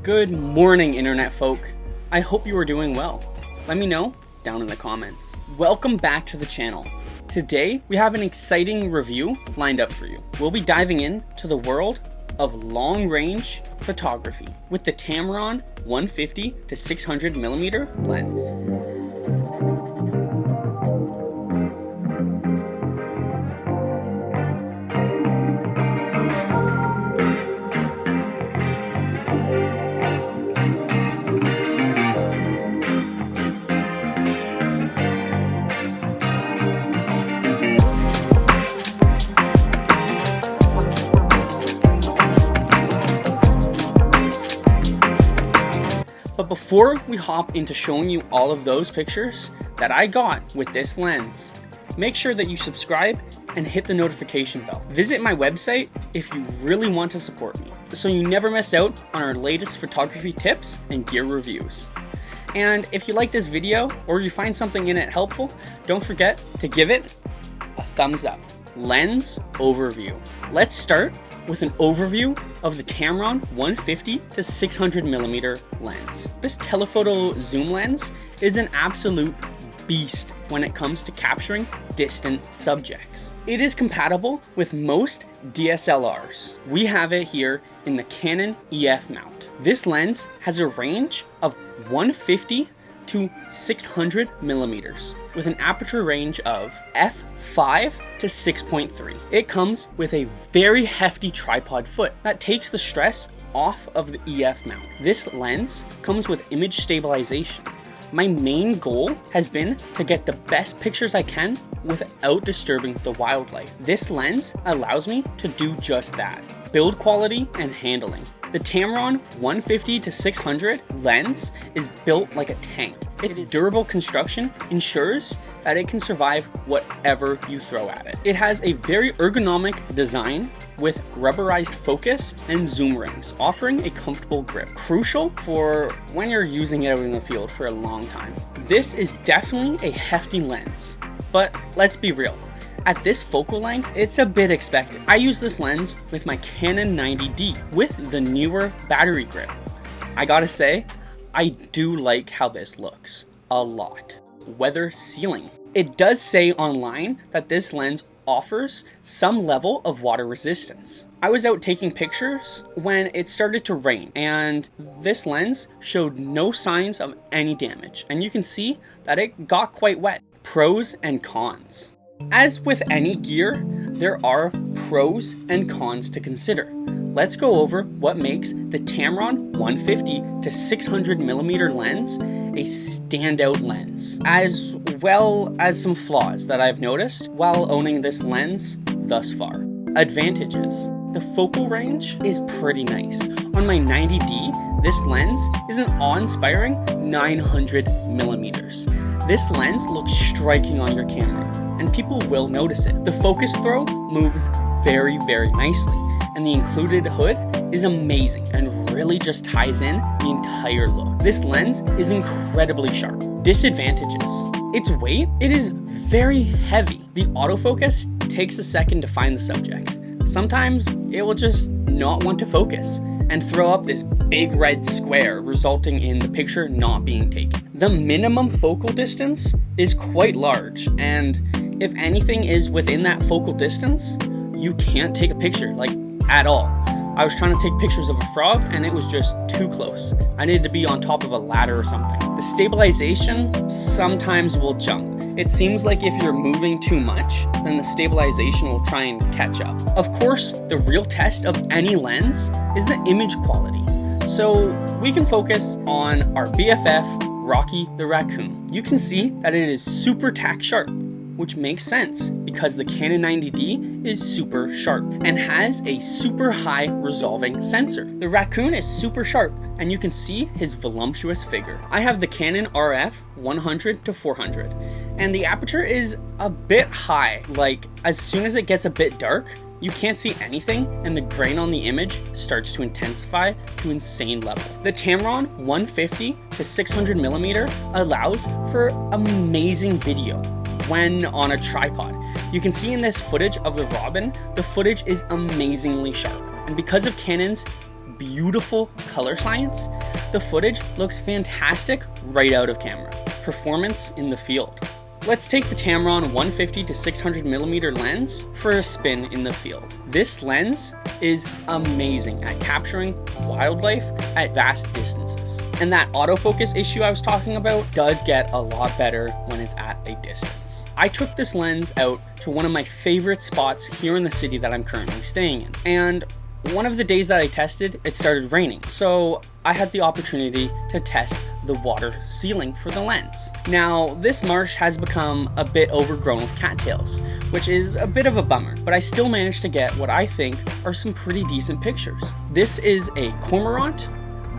Good morning, internet folk. I hope you are doing well. Let me know down in the comments. Welcome back to the channel. Today, we have an exciting review lined up for you. We'll be diving into the world of long-range photography with the Tamron 150 to 600 millimeter lens. But before we hop into showing you all of those pictures that I got with this lens, make sure that you subscribe and hit the notification bell. Visit my website if you really want to support me, so you never miss out on our latest photography tips and gear reviews. And if you like this video or you find something in it helpful, don't forget to give it a thumbs up. Lens overview. Let's start with an overview of the Tamron 150 to 600 millimeter lens. This telephoto zoom lens is an absolute beast when it comes to capturing distant subjects. It is compatible with most DSLRs. We have it here in the Canon EF mount. This lens has a range of 150 to 600 millimeters with an aperture range of f5 to 6.3. It comes with a very hefty tripod foot that takes the stress off of the EF mount. This lens comes with image stabilization. My main goal has been to get the best pictures I can without disturbing the wildlife. This lens allows me to do just that. Build quality and handling. The Tamron 150 to 600 lens is built like a tank. Its durable construction ensures that it can survive whatever you throw at it. It has a very ergonomic design with rubberized focus and zoom rings, offering a comfortable grip, crucial for when you're using it out in the field for a long time. This is definitely a hefty lens, but let's be real. At this focal length, it's a bit expected. I use this lens with my Canon 90D with the newer battery grip. I gotta say, I do like how this looks a lot. Weather sealing. It does say online that this lens offers some level of water resistance. I was out taking pictures when it started to rain, and this lens showed no signs of any damage, and you can see that it got quite wet. Pros and cons. As with any gear, there are pros and cons to consider. Let's go over what makes the Tamron 150 to 600 millimeter lens a standout lens, as well as some flaws that I've noticed while owning this lens thus far. Advantages. The focal range is pretty nice. On my 90D, this lens is an awe-inspiring 900 millimeters. This lens looks striking on your camera, and people will notice it. The focus throw moves very, very nicely, and the included hood is amazing and really just ties in the entire look. This lens is incredibly sharp. Disadvantages. Its weight, it is very heavy. The autofocus takes a second to find the subject. Sometimes it will just not want to focus and throw up this big red square, resulting in the picture not being taken. The minimum focal distance is quite large, and if anything is within that focal distance, you can't take a picture, like, at all. I was trying to take pictures of a frog and it was just too close. I needed to be on top of a ladder or something. The stabilization sometimes will jump. It seems like if you're moving too much, then the stabilization will try and catch up. Of course, the real test of any lens is the image quality. So we can focus on our BFF, Rocky the raccoon. You can see that it is super tack sharp, which makes sense because the Canon 90D is super sharp and has a super high resolving sensor. The raccoon is super sharp and you can see his voluptuous figure. I have the Canon RF 100 to 400 and the aperture is a bit high. Like, as soon as it gets a bit dark, you can't see anything and the grain on the image starts to intensify to insane level. The Tamron 150 to 600 millimeter allows for amazing video when on a tripod. You can see in this footage of the robin, the footage is amazingly sharp. And because of Canon's beautiful color science, the footage looks fantastic right out of camera. Performance in the field. Let's take the Tamron 150 to 600mm lens for a spin in the field. This lens is amazing at capturing wildlife at vast distances. And that autofocus issue I was talking about does get a lot better when it's at a distance. I took this lens out to one of my favorite spots here in the city that I'm currently staying in. And one of the days that I tested, it started raining. So I had the opportunity to test the water sealing for the lens. Now, this marsh has become a bit overgrown with cattails, which is a bit of a bummer, but I still managed to get what I think are some pretty decent pictures. This is a cormorant,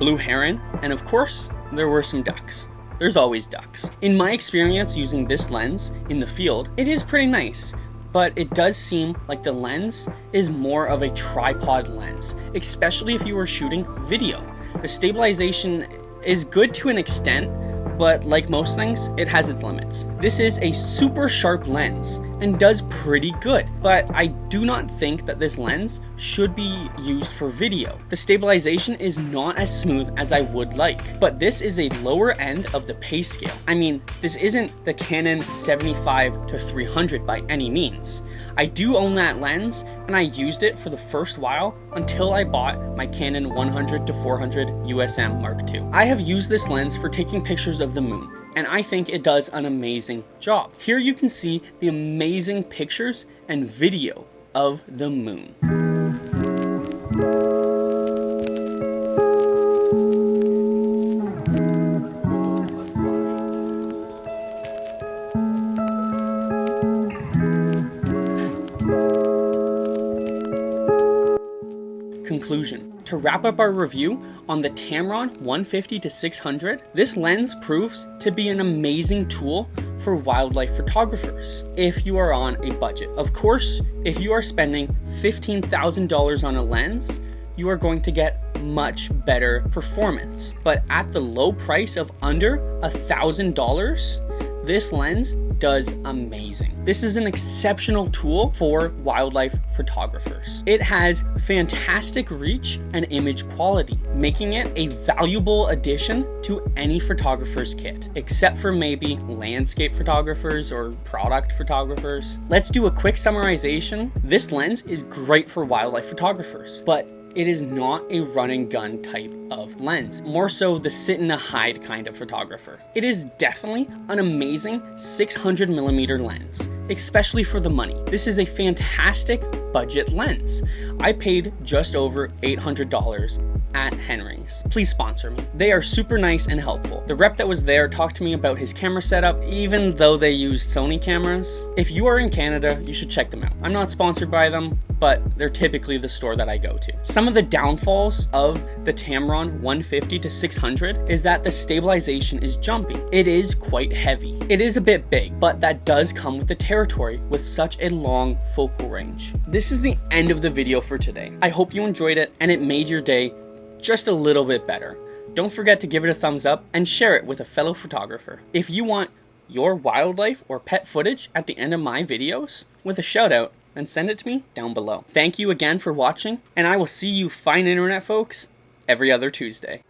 blue heron, and of course, there were some ducks. There's always ducks. In my experience using this lens in the field, it is pretty nice, but it does seem like the lens is more of a tripod lens, especially if you are shooting video. The stabilization is good to an extent, but like most things, it has its limits. This is a super sharp lens and does pretty good, but I do not think that this lens should be used for video. The stabilization is not as smooth as I would like, but this is a lower end of the pay scale. I mean, this isn't the Canon 75 to 300 by any means. I do own that lens, and I used it for the first while until I bought my Canon 100 to 400 USM Mark II. I have used this lens for taking pictures of the moon, and I think it does an amazing job. Here you can see the amazing pictures and video of the moon. Conclusion. To wrap up our review on the Tamron 150 to 600, this lens proves to be an amazing tool for wildlife photographers if you are on a budget. Of course, if you are spending $15,000 on a lens, you are going to get much better performance. But at the low price of under $1,000, this lens does amazing. This is an exceptional tool for wildlife photographers. It has fantastic reach and image quality, making it a valuable addition to any photographer's kit, except for maybe landscape photographers or product photographers. Let's do a quick summarization. This lens is great for wildlife photographers, but it is not a run and gun type of lens, more so the sit in a hide kind of photographer. It is definitely an amazing 600mm lens, especially for the money. This is a fantastic budget lens. I paid just over $800 at Henry's. Please sponsor me. They are super nice and helpful. The rep that was there talked to me about his camera setup, even though they used Sony cameras. If you are in Canada, you should check them out. I'm not sponsored by them, but they're typically the store that I go to. Some of the downfalls of the Tamron 150 to 600 is that the stabilization is jumpy. It is quite heavy. It is a bit big, but that does come with the territory with such a long focal range. This is the end of the video for today. I hope you enjoyed it and it made your day just a little bit better. Don't forget to give it a thumbs up and share it with a fellow photographer. If you want your wildlife or pet footage at the end of my videos with a shout out, then send it to me down below. Thank you again for watching, and I will see you fine internet folks every other Tuesday.